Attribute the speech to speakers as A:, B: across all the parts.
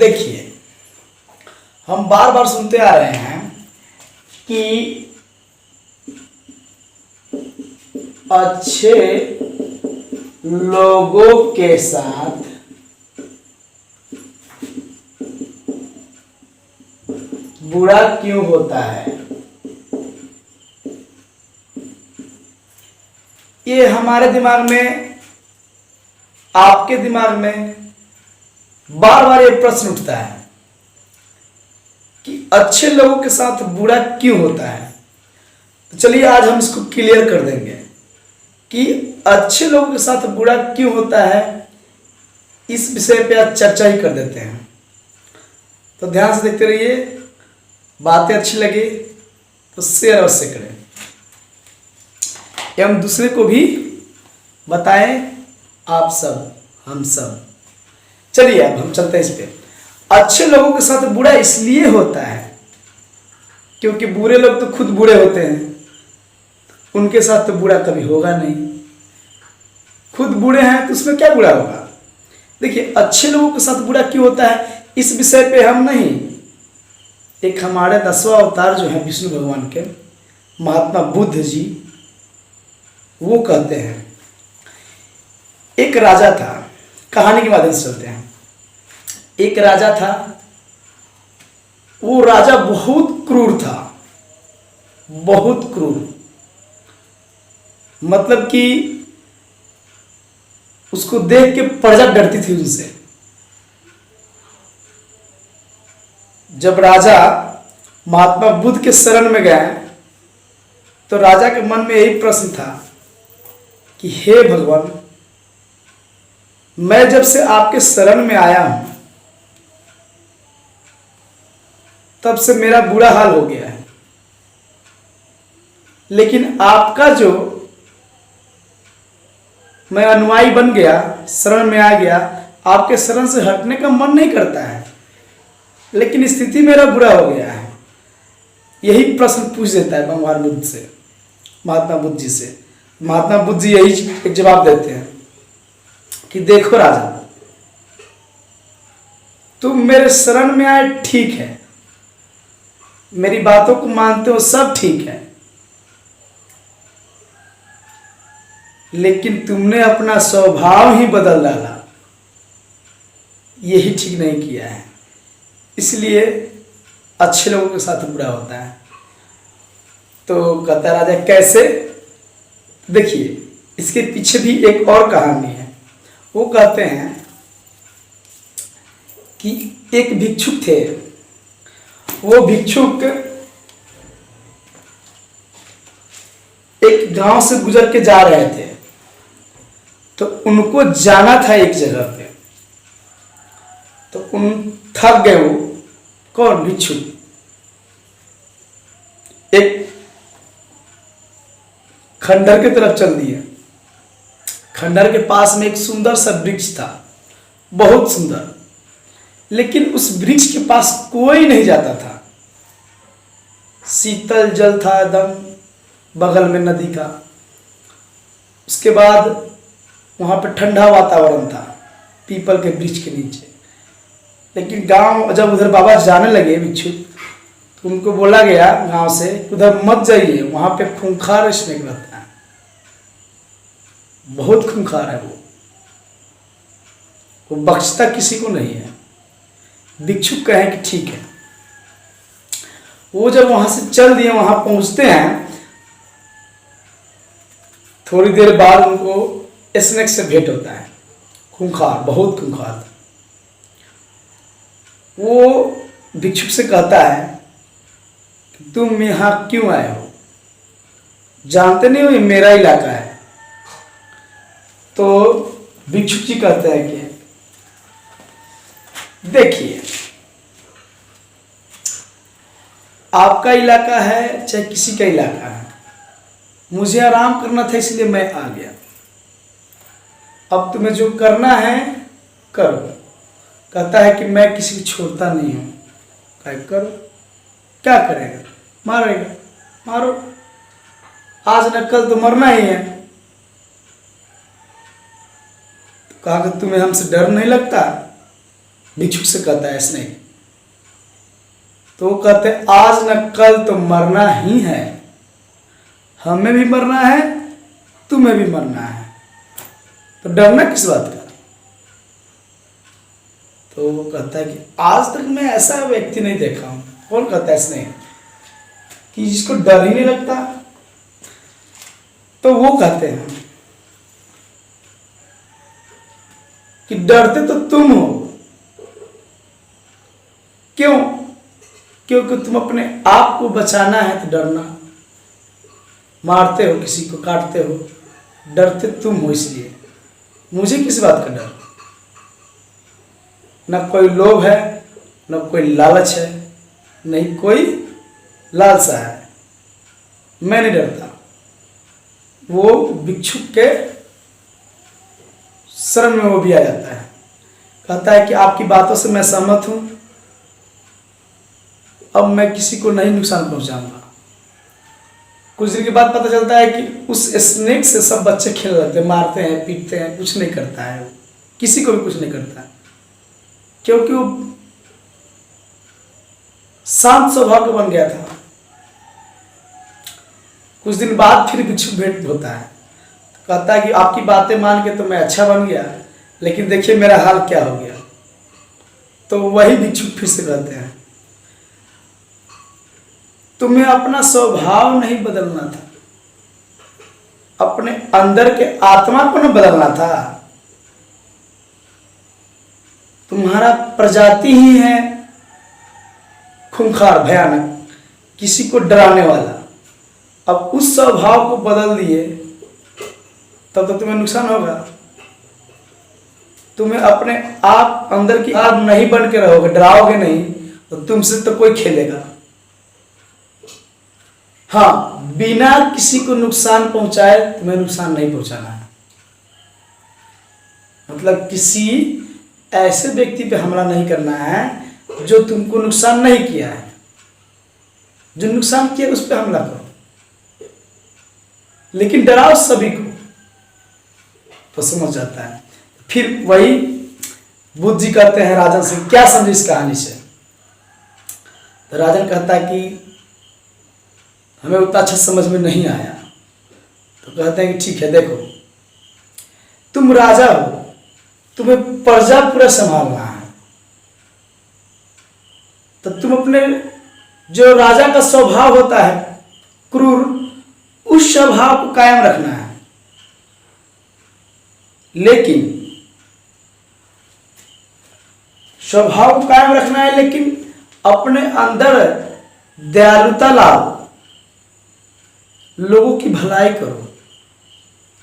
A: देखिए, हम बार बार सुनते आ रहे हैं कि अच्छे लोगों के साथ बुरा क्यों होता है। ये हमारे दिमाग में, आपके दिमाग में बार बार ये प्रश्न उठता है कि अच्छे लोगों के साथ बुरा क्यों होता है। तो चलिए आज हम इसको क्लियर कर देंगे कि अच्छे लोगों के साथ बुरा क्यों होता है। इस विषय पे आज चर्चा ही कर देते हैं। तो ध्यान से देखते रहिए, बातें अच्छी लगे तो शेयर अवश्य करें एवं दूसरे को भी बताएं, आप सब, हम सब। चलिए अब हम चलते हैं इस पे। अच्छे लोगों के साथ बुरा इसलिए होता है क्योंकि बुरे लोग तो खुद बुरे होते हैं, उनके साथ तो बुरा कभी होगा नहीं। खुद बुरे हैं तो उसमें क्या बुरा होगा। देखिए, अच्छे लोगों के साथ बुरा क्यों होता है, इस विषय पे हम नहीं, एक हमारे 10वां अवतार जो है विष्णु भगवान के, महात्मा बुद्ध जी, वो कहते हैं। एक राजा था, कहानी के माध्यम से चलते हैं। एक राजा था, वो राजा बहुत क्रूर था, बहुत क्रूर। मतलब कि उसको देख के प्रजा डरती थी उनसे। जब राजा महात्मा बुद्ध के शरण में गए तो राजा के मन में यही प्रश्न था कि हे भगवान, मैं जब से आपके शरण में आया हूं तब से मेरा बुरा हाल हो गया है, लेकिन आपका जो मैं अनुयायी बन गया, शरण में आ गया, आपके शरण से हटने का मन नहीं करता है, लेकिन स्थिति मेरा बुरा हो गया है। यही प्रश्न पूछ देता है भगवान बुद्ध से, महात्मा बुद्ध जी से। महात्मा बुद्ध जी यही जवाब देते हैं कि देखो राजा, तुम मेरे शरण में आए ठीक है, मेरी बातों को मानते हो, सब ठीक है, लेकिन तुमने अपना स्वभाव ही बदल डाला, यही ठीक नहीं किया है। इसलिए अच्छे लोगों के साथ बुरा होता है। तो कहता राजा कैसे। देखिए, इसके पीछे भी एक और कहानी है। वो कहते हैं कि एक भिक्षुक थे। वो भिक्षुक एक गांव से गुजर के जा रहे थे, तो उनको जाना था एक जगह पे। तो उन थक गए। वो कौन, भिक्षुक। एक खंडहर की तरफ चल दिए। खंडहर के पास में एक सुंदर सा वृक्ष था, बहुत सुंदर, लेकिन उस वृक्ष के पास कोई नहीं जाता था। शीतल जल था एकदम, बगल में नदी का। उसके बाद वहां पे ठंडा वातावरण था, पीपल के वृक्ष के नीचे। लेकिन गांव जब उधर बाबा जाने लगे भिक्षुक, तो उनको बोला गया गांव से, उधर मत जाइए, वहां पे खूंखार स्नेक रहता है, बहुत खूंखार है वो बख्शता किसी को नहीं है। भिक्षुक कहे कि ठीक है। वो जब वहां से चल दिए, वहां पहुंचते हैं, थोड़ी देर बाद उनको स्नेक से भेंट होता है। खूंखार, बहुत खूंखार था। वो भिक्षुक से कहता है कि तुम यहां क्यों आए हो, जानते नहीं हो ये मेरा इलाका है। तो भिक्षुक जी कहते हैं कि देखिए, आपका इलाका है चाहे किसी का इलाका है, मुझे आराम करना था इसलिए मैं आ गया। अब तुम्हें जो करना है करो। कहता है कि मैं किसी को छोड़ता नहीं हूं। करो, क्या करेगा, मारेगा, मारो, आज न कल तो मरना ही है। कहा कि तुम्हें हमसे डर नहीं लगता। भिक्षुक से कहता है स्नेक। तो वो कहते हैं आज न कल तो मरना ही है, हमें भी मरना है, तुम्हें भी मरना है, तो डरना किस बात का। तो वो कहता है कि आज तक मैं ऐसा व्यक्ति नहीं देखा हूं। कौन कहता है स्नेक कि जिसको डर ही नहीं लगता। तो वो कहते हैं कि डरते तो तुम हो। क्यों? क्योंकि तुम अपने आप को बचाना है तो डरना, मारते हो, किसी को काटते हो, डरते तुम हो। इसलिए मुझे किस बात का डर। न कोई लोभ है, न कोई लालच है, नहीं कोई लालसा है, मैं नहीं डरता। वो भिक्षुक के शरण में वो भी आ जाता है, कहता है कि आपकी बातों से मैं सहमत हूं, अब मैं किसी को नहीं नुकसान पहुंचाऊंगा। कुछ दिन के बाद पता चलता है कि उस स्नेक से सब बच्चे खेल रहे थे, मारते हैं, पीटते हैं, कुछ नहीं करता है, किसी को भी कुछ नहीं करता है, क्योंकि वो शांत स्वभाव का बन गया था। कुछ दिन बाद फिर भिक्षुक भेंट होता है, कहता है कि आपकी बातें मान के तो मैं अच्छा बन गया, लेकिन देखिए मेरा हाल क्या हो गया। तो वही भिक्षुक फिर से कहते हैं तुम्हें अपना स्वभाव नहीं बदलना था, अपने अंदर के आत्मा को न बदलना था। तुम्हारा प्रजाति ही है खूंखार, भयानक, किसी को डराने वाला। अब उस स्वभाव को बदल दिए तब तो तुम्हें नुकसान होगा। तुम्हें अपने आप अंदर की आग नहीं बन के रहोगे, डराओगे नहीं, तो तुमसे तो कोई खेलेगा। हाँ, बिना किसी को नुकसान पहुंचाए तुम्हें नुकसान नहीं पहुंचाना है। मतलब किसी ऐसे व्यक्ति पे हमला नहीं करना है जो तुमको नुकसान नहीं किया है। जो नुकसान किया उस पर हमला करो, लेकिन डराओ सभी को, तो समझ जाता है। फिर वही बुद्ध जी कहते हैं राजन से क्या समझे इस कहानी से। तो राजन कहता है कि हमें उतना अच्छा समझ में नहीं आया। तो कहते हैं कि ठीक है, देखो तुम राजा हो, तुम्हें प्रजा पूरा संभालना है, तो तुम अपने जो राजा का स्वभाव होता है क्रूर, उस स्वभाव को कायम रखना है। लेकिन स्वभाव को कायम रखना है, लेकिन अपने अंदर दयालुता लाओ, लोगों की भलाई करो,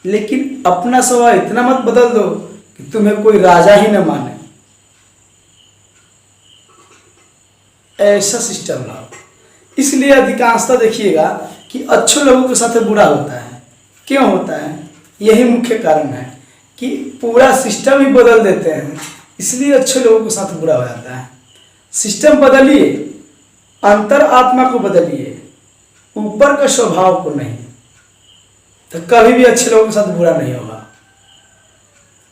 A: लेकिन अपना स्वभाव इतना मत बदल दो कि तुम्हें कोई राजा ही न माने। ऐसा सिस्टम लाओ। इसलिए अधिकांशतः देखिएगा कि अच्छे लोगों के साथ बुरा होता है। क्यों होता है? यही मुख्य कारण है कि पूरा सिस्टम ही बदल देते हैं, इसलिए अच्छे लोगों के साथ बुरा हो जाता है। सिस्टम बदलिए, अंतर आत्मा को बदलिए, ऊपर का स्वभाव को नहीं, तो कभी भी अच्छे लोगों के साथ बुरा नहीं होगा।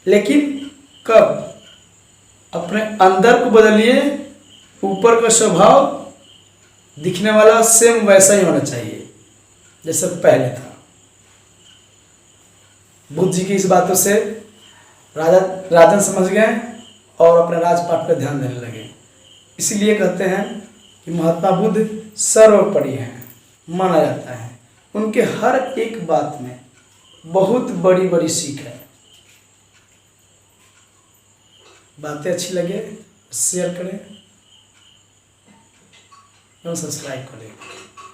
A: लेकिन कब? अपने अंदर को बदलिए, ऊपर का स्वभाव दिखने वाला सेम वैसा ही होना चाहिए जैसे पहले था। बुद्ध जी की इस बातों से राजन समझ गए और अपने राजपाट पर ध्यान देने लगे। इसीलिए कहते हैं कि महात्मा बुद्ध सर्वोपरि हैं, माना जाता है। उनके हर एक बात में बहुत बड़ी बड़ी सीख है। बातें अच्छी लगे शेयर करें एवं सब्सक्राइब करें।